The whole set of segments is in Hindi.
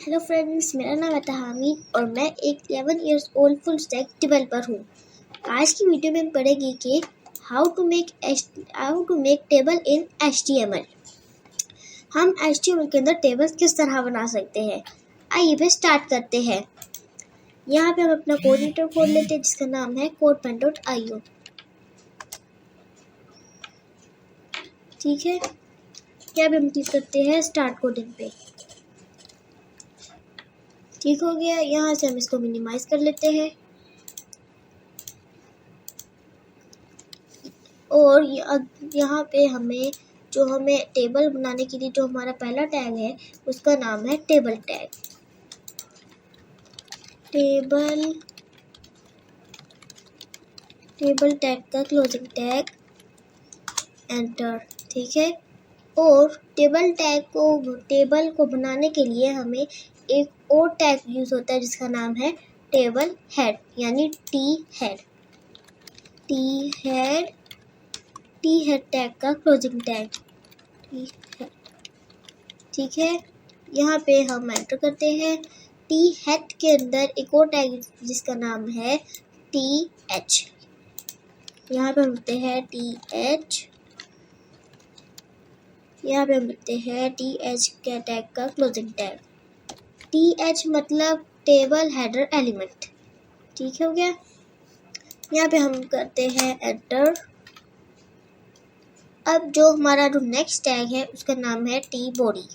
हेलो फ्रेंड्स, मेरा नाम है तहामीद और मैं एक 11 years old full stack developer हूँ। आज की वीडियो में पढ़ेंगे कि how to make table in HTML। हम HTML के अंदर टेबल्स किस तरह बना सकते हैं, आइए वे स्टार्ट करते हैं। यहाँ पे हम अपना कोड एडिटर खोल लेते हैं जिसका नाम है codepen.io। ठीक है, यहाँ पे हम क्लिक करते हैं स्टार्ट कोडिंग पे। ठीक हो गया, यहाँ से हम इसको मिनिमाइज कर लेते हैं और यहाँ पे हमें टेबल बनाने के लिए जो हमारा पहला टैग है उसका नाम है टेबल टैग। टेबल टैग का क्लोजिंग टैग, एंटर। ठीक है, और टेबल को बनाने के लिए हमें एक और टैग यूज होता है जिसका नाम है टेबल हेड, यानी टी हेड टैग का क्लोजिंग टैग। ठीक है, यहाँ पे हम एंटर करते हैं। टी हेड के अंदर एक और टैग जिसका नाम है टी एच। यहाँ पे हम लिखते हैं टी एच। यहाँ पे हम लिखते हैं टी एच के टैग का क्लोजिंग टैग। टी एच मतलब टेबल हेडर एलिमेंट। ठीक हो गया, यहाँ पे हम करते हैं एंटर। अब जो हमारा नेक्स्ट टैग है उसका नाम है टी बॉडी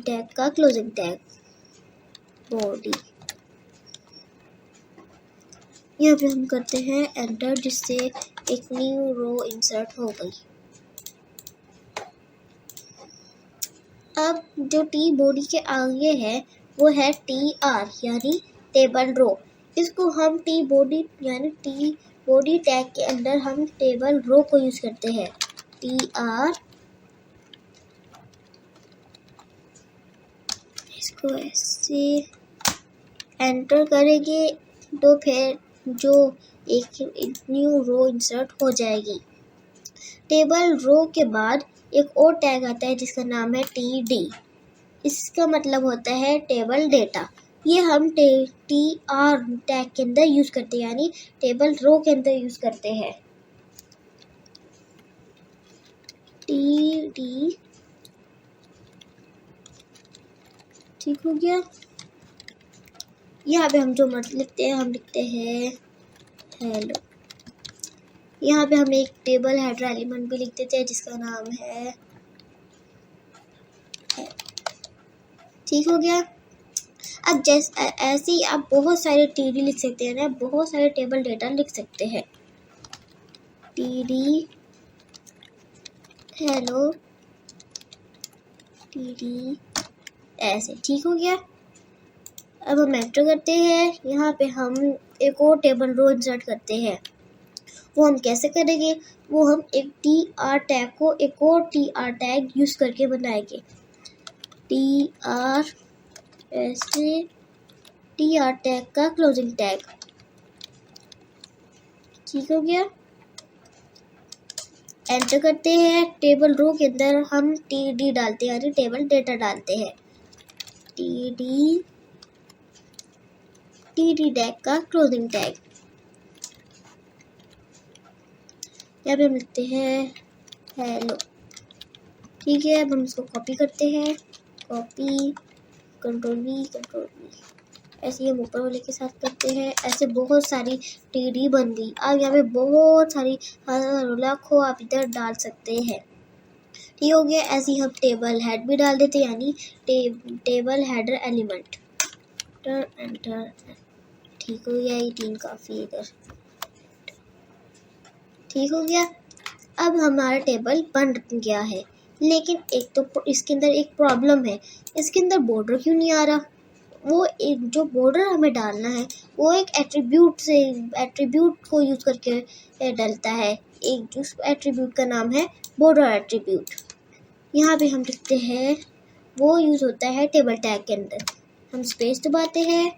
टैग का क्लोजिंग टैग, बॉडी। यहाँ पे हम करते हैं एंटर, जिससे एक न्यू रो इंसर्ट हो गई। अब जो टी बॉडी के आगे है वो है टी आर, यानी टेबल रो। इसको हम टी बॉडी टैग के अंदर हम टेबल रो को यूज करते हैं। टी आर, इसको ऐसे एंटर करेंगे तो फिर जो एक न्यू रो इंसर्ट हो जाएगी। टेबल रो के बाद एक और टैग आता है जिसका नाम है टी डी। इसका मतलब होता है टेबल डेटा। ये हम टी आर टैग के अंदर यूज करते हैं, यानी टेबल रो के अंदर यूज करते हैं। टी डी, ठीक हो गया। यहाँ पे हम जो लिखते हैं, हम लिखते हैं हेलो। यहाँ पे हम एक टेबल हेडर एलिमेंट भी लिख देते हैं जिसका नाम है। ठीक हो गया। अब ऐसे ही आप बहुत सारे टीडी लिख सकते हैं ना, बहुत सारे टेबल डेटा लिख सकते हैं। टीडी हेलो, टीडी, ऐसे। ठीक हो गया। अब हम एंटर करते हैं। यहाँ पे हम एक और टेबल रो इंसर्ट करते हैं। वो हम कैसे करेंगे, वो हम एक टी आर टैग को एक और टी आर टैग यूज करके बनाएंगे। टी आर, ऐसे टी आर टैग का क्लोजिंग टैग। ठीक हो गया, एंटर करते हैं। टेबल रो के अंदर हम टी डी डालते हैं, यानी टेबल डेटा डालते हैं। टी डी टैग का क्लोजिंग टैग। यहाँ पे हम लिखते हैं हेलो। ठीक है, अब हम इसको कॉपी करते हैं। कॉपी, कंट्रोल V, ऐसे ही हम ऊपर वाले के साथ करते हैं। ऐसे बहुत सारी टीडी बन गई। अब यहाँ पे बहुत सारी लाखों आप इधर डाल सकते हैं। ठीक हो गया। ऐसे ही हम टेबल हेड भी डाल देते हैं, यानी टेबल हेडर एलिमेंट। एंटर। ठीक हो गया, ये 3 काफी इधर। ठीक हो गया। अब हमारा टेबल बन गया है, लेकिन एक तो इसके अंदर एक प्रॉब्लम है। इसके अंदर बॉर्डर क्यों नहीं आ रहा? वो एक जो बॉर्डर हमें डालना है वो एक एट्रीब्यूट को यूज करके डलता है। एक जो एट्रीब्यूट का नाम है बॉर्डर एट्रीब्यूट। यहाँ पे हम लिखते हैं, वो यूज होता है टेबल टैग के अंदर। हम स्पेस दबाते हैं,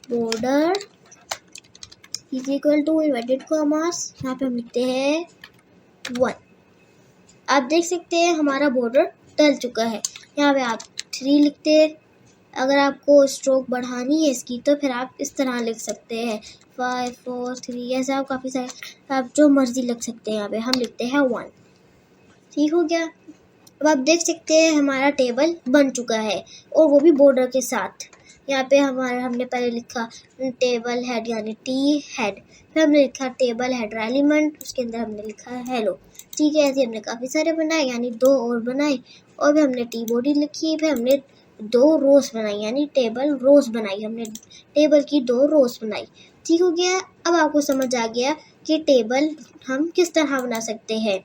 border is equal to inverted commas. यहाँ पे हम लिखते हैं 1। आप देख सकते हैं हमारा बॉर्डर डल चुका है। यहाँ पे आप 3 लिखते हैं। अगर आपको स्ट्रोक बढ़ानी है इसकी तो फिर आप इस तरह लिख सकते हैं 5 4 3, ऐसे आप काफ़ी सारे आप जो मर्जी लिख सकते हैं। यहाँ पे हम लिखते हैं 1। ठीक हो गया। अब आप देख सकते हैं हमारा टेबल बन चुका है और वो भी बॉर्डर के साथ। यहाँ पे हमने पहले लिखा टेबल हेड यानी टी हेड, फिर हमने लिखा टेबल हेडर एलिमेंट, उसके अंदर हमने लिखा हेलो। ठीक है, ऐसे हमने काफ़ी सारे बनाए यानी 2 और बनाए, और फिर हमने टी बॉडी लिखी, फिर हमने 2 रोज बनाई यानी टेबल रोज बनाई, हमने टेबल की 2 रोज बनाई। ठीक हो गया। अब आपको समझ आ गया कि टेबल हम किस तरह बना सकते हैं।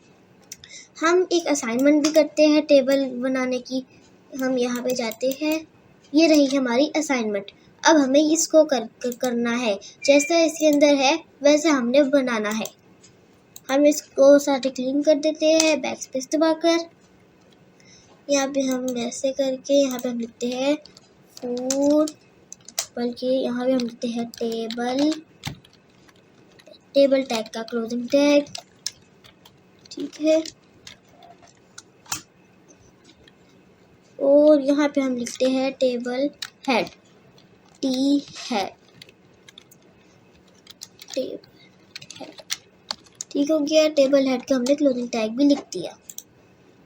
हम एक असाइनमेंट भी करते हैं टेबल बनाने की। हम यहाँ पे जाते हैं, ये रही हमारी असाइनमेंट। अब हमें इसको करना है, जैसा इसके अंदर है वैसे हमने बनाना है। हम इसको सारे क्लीन कर देते हैं बैक स्पेस दबाकर। यहाँ पे हम ऐसे करके यहाँ पे हम लिखते हैं फूड, बल्कि यहाँ पे हम लिखते हैं टेबल टैग का क्लोजिंग टैग। ठीक है, और यहाँ पे हम लिखते हैं table head T head table head. ठीक हो गया। टेबल हेड का हमने क्लोजिंग टैग भी लिख दिया।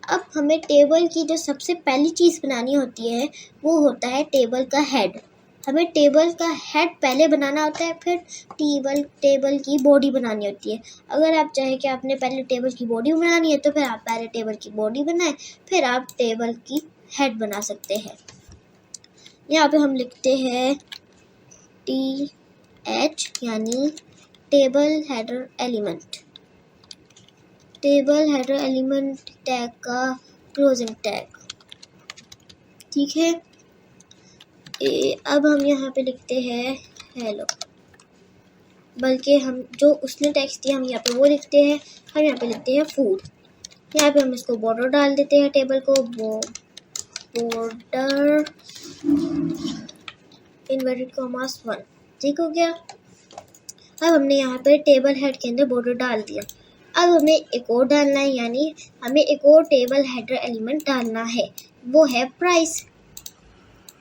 अब हमें टेबल की जो सबसे पहली चीज़ बनानी होती है वो होता है टेबल का हेड। हमें टेबल का हेड पहले बनाना होता है, फिर टेबल की बॉडी बनानी होती है। अगर आप चाहें कि आपने पहले टेबल की बॉडी बनानी है तो फिर आप पहले टेबल की बॉडी बनाएं, फिर आप टेबल की हेड बना सकते हैं। यहाँ पे हम लिखते हैं TH यानी table header element, table header element tag का क्लोजिंग टैग। ठीक है, अब हम यहाँ पे लिखते हैं हेलो, बल्कि हम जो उसने टेक्स्ट दिया हम यहाँ पे वो लिखते हैं। हम यहाँ पे लिखते हैं फूड। यहाँ पे हम इसको बॉर्डर डाल देते हैं टेबल को, बॉर्डर इन्वर्टेड कॉमास 1। ठीक हो गया। अब हमने यहाँ पे टेबल हेड के अंदर बॉर्डर डाल दिया। अब हमें एक और डालना है, यानी हमें एक और टेबल हेडर एलिमेंट डालना है, वो है प्राइस।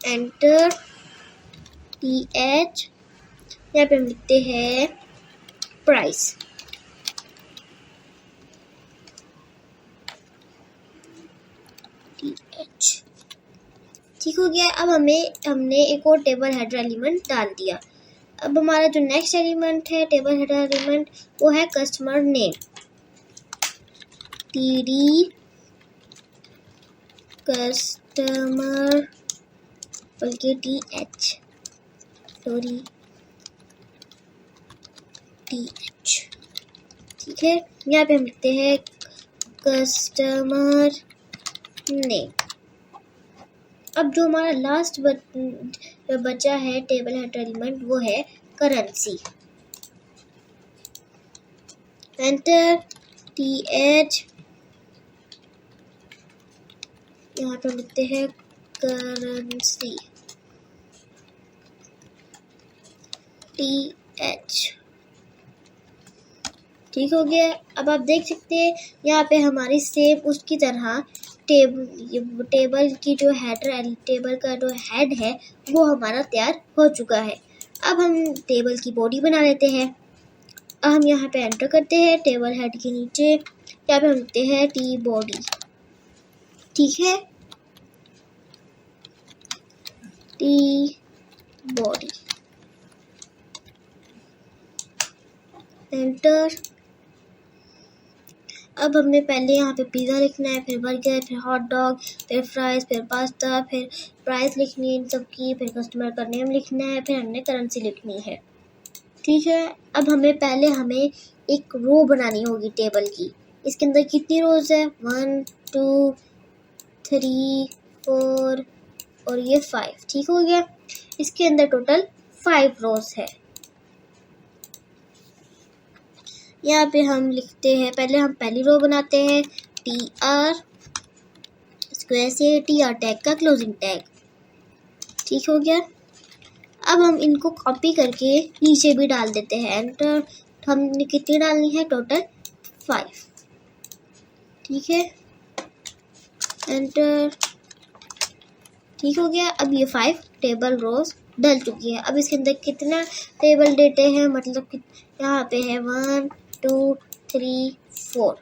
एंटर TH, यहाँ पे हम लिखते हैं प्राइस। TH। ठीक हो गया। अब हमने एक और टेबल हेडर एलिमेंट डाल दिया। अब हमारा जो नेक्स्ट एलिमेंट है टेबल हेडर एलिमेंट वो है कस्टमर नेम, TD कस्टमर, बल्कि TH, सॉरी TH। ठीक है, यहाँ पे हम लिखते हैं कस्टमर नेम। अब जो हमारा लास्ट बचा है टेबल हेडर एलिमेंट वो है करेंसी। एंटर TH, यहाँ पे लिखते हैं करेंसी TH। ठीक हो गया। अब आप देख सकते हैं यहाँ पे हमारी सेम उसकी तरह टेबल की जो टेबल का जो हेड है वो हमारा तैयार हो चुका है। अब हम टेबल की बॉडी बना लेते हैं। अब हम यहाँ पे एंटर करते हैं टेबल हेड के नीचे, यहाँ पे हम लिखते हैं टी बॉडी। ठीक है, टी बॉडी, एंटर। अब हमें पहले यहाँ पे पिज़्ज़ा लिखना है, फिर बर्गर, फिर हॉट डॉग, फिर फ्राइज़, फिर पास्ता, फिर प्राइस लिखनी है इन सबकी, फिर कस्टमर का नेम लिखना है, फिर हमने करेंसी लिखनी है। ठीक है, अब हमें एक रो बनानी होगी टेबल की। इसके अंदर कितनी रोज है 1 2 3 4 और ये 5। ठीक हो गया। इसके अंदर टोटल 5 रोज है। यहाँ पे हम लिखते हैं, पहले हम पहली रो बनाते हैं TR, इसको ऐसे TR टैग का क्लोजिंग टैग। ठीक हो गया। अब हम इनको कॉपी करके नीचे भी डाल देते हैं। एंटर। हमने कितनी डालनी है टोटल 5। ठीक है, एंटर। ठीक हो गया। अब ये 5 टेबल रोज डल चुकी है। अब इसके अंदर कितना टेबल डेटे हैं, मतलब कि यहाँ पे है 1 2 3 4,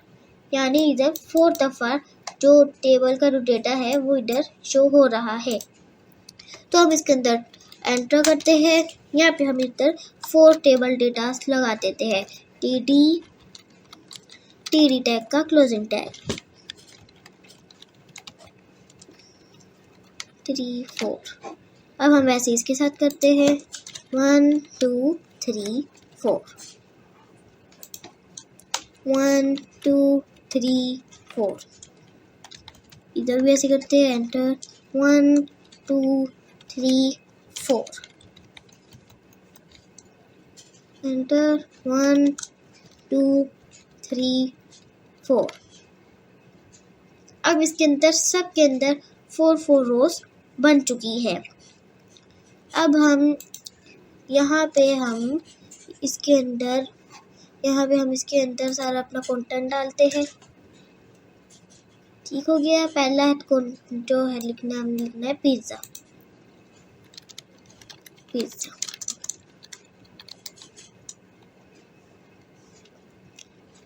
यानी इधर 4 दफ़ा जो टेबल का जो डेटा है वो इधर शो हो रहा है। तो हम इसके अंदर एंटर करते हैं। यहाँ पे हम इधर 4 टेबल डेटा लगा देते हैं। टीडी टैग का क्लोजिंग टैग 3 4। अब हम वैसे इसके साथ करते हैं 1 2 3 4, 1 2 3 4। इधर भी ऐसे करते हैं, एंटर 1 2 3 4, एंटर 1 2 3 4। अब इसके अंदर सब के अंदर 4 रोज बन चुकी है। अब हम यहाँ पे हम इसके अंदर सारा अपना कंटेंट डालते हैं। ठीक हो गया। पहला जो है लिखना है पिज्ज़ा।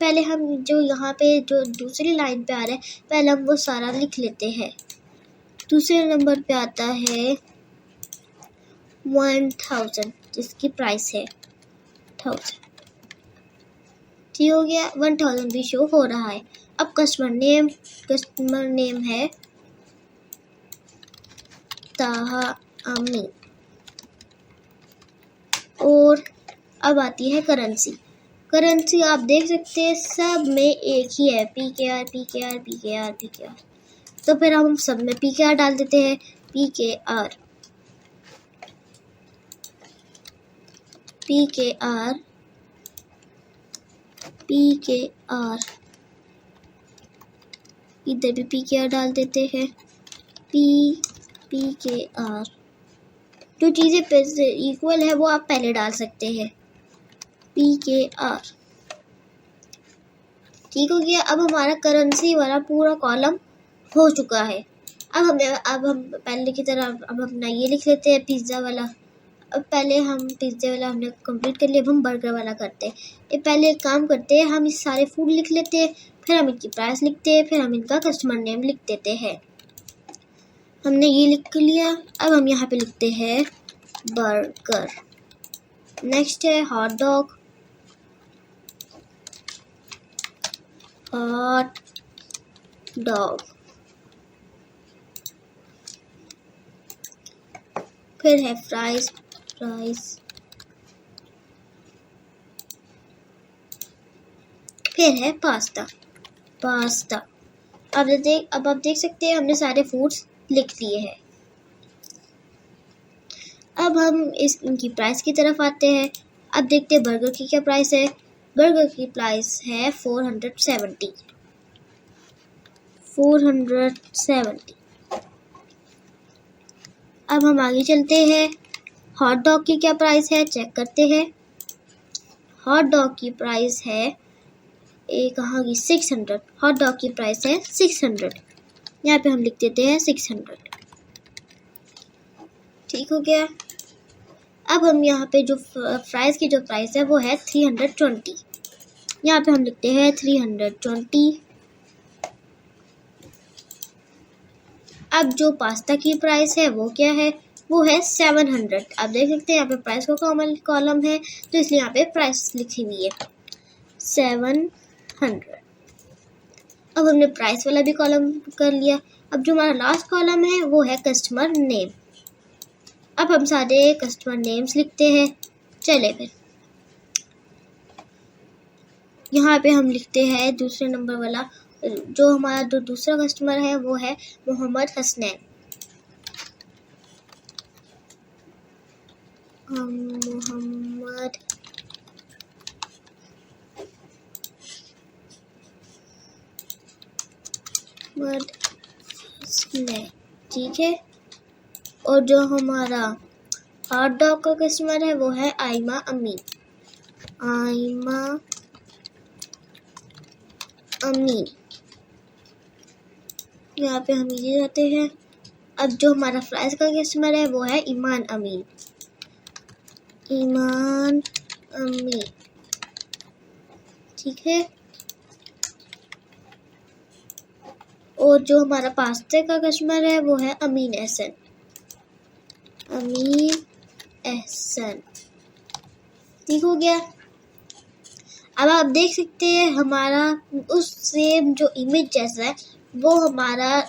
पहले हम जो यहाँ पे जो दूसरी लाइन पे आ रहा है, पहले हम वो सारा लिख लेते हैं। दूसरे नंबर पे आता है 1000, जिसकी प्राइस है 1000। ठीक हो गया। 1000 भी शो हो रहा है। अब कस्टमर नेम है ताहा अमी। और अब आती है करेंसी आप देख सकते हैं सब में एक ही है, PKR। तो फिर हम सब में PKR डाल देते हैं। PKR इधर भी PKR डाल देते हैं। PKR जो चीज़ें इक्वल है वो आप पहले डाल सकते हैं। PKR ठीक हो गया। अब हमारा करेंसी वाला पूरा कॉलम हो चुका है। अब हम पहले की तरह अब अपना ये लिख लेते हैं पिज़्ज़ा वाला। अब पहले हम पिज़्ज़ा वाला हमने कंप्लीट कर लिया, अब हम बर्गर वाला करते हैं। ये पहले एक काम करते हैं, हम इस सारे फूड लिख लेते हैं, फिर हम इनकी प्राइस लिखते हैं, फिर हम इनका कस्टमर नेम लिख देते हैं। हमने ये लिख लिया। अब हम यहाँ पे लिखते हैं बर्गर। नेक्स्ट है हॉट डॉग। फिर है फ्राइज। फिर है पास्ता। अब आप देख सकते हैं हमने सारे फूड्स लिख लिए हैं। अब हम इनकी प्राइस की तरफ आते हैं। अब देखते हैं बर्गर की क्या प्राइस है। बर्गर की प्राइस है 470। अब हम आगे चलते हैं। हॉट डॉग की क्या प्राइस है चेक करते हैं। हॉट डॉग की प्राइस है कहाँ की 600। हॉट डॉग की प्राइस है 600। यहाँ पे हम लिख देते हैं 600। ठीक हो गया। अब हम यहाँ पे जो फ्राइज की जो प्राइस है वो है 320। यहाँ पे हम लिखते हैं 320। अब जो पास्ता की प्राइस है वो क्या है, वो है 700। आप देख सकते हैं यहाँ पे प्राइस का कॉलम है, तो इसलिए यहाँ पे प्राइस लिखी हुई है 700। अब हमने प्राइस वाला भी कॉलम कर लिया। अब जो हमारा लास्ट कॉलम है वो है कस्टमर नेम। अब हम सारे कस्टमर नेम्स लिखते हैं। चले फिर यहाँ पे हम लिखते हैं दूसरे नंबर वाला, जो हमारा जो दूसरा कस्टमर है वो है मोहम्मद हसनैन। मोहम्मद हसनैन। ठीक है। और जो हमारा हॉट डॉग का कस्टमर है वो है आइमा अमी। यहाँ पे हम ये जाते हैं। अब जो हमारा फ्राइज का कस्टमर है वो है ईमान अमीन। ईमान अमीन, ठीक है। और जो हमारा पास्ते का कस्टमर है वो है अमीन एहसन। अमीन एहसन, ठीक हो गया। अब आप देख सकते हैं हमारा उस सेम जो इमेज जैसा है वो हमारा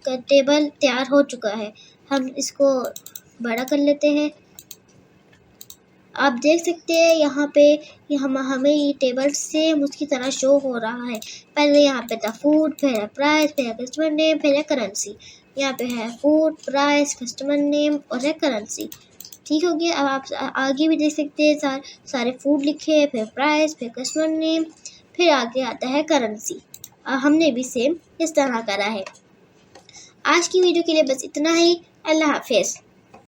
टेबल तैयार हो चुका है। हम इसको बड़ा कर लेते हैं। आप देख सकते हैं यहाँ पे हमें ये टेबल सेम उसकी तरह शो हो रहा है। पहले यहाँ पे था फूड, फिर है प्राइस, फिर है कस्टमर नेम, फिर है करेंसी। यहाँ पे है फूड, प्राइस, कस्टमर नेम और है करेंसी, ठीक हो गया। अब आप आगे भी देख सकते हैं सारे फूड लिखे हैं, फिर प्राइस, फिर कस्टमर नेम, फिर आगे आता है करेंसी। हमने भी सेम इस तरह करा है। आज की वीडियो के लिए बस इतना ही। अल्लाह हाफिज़।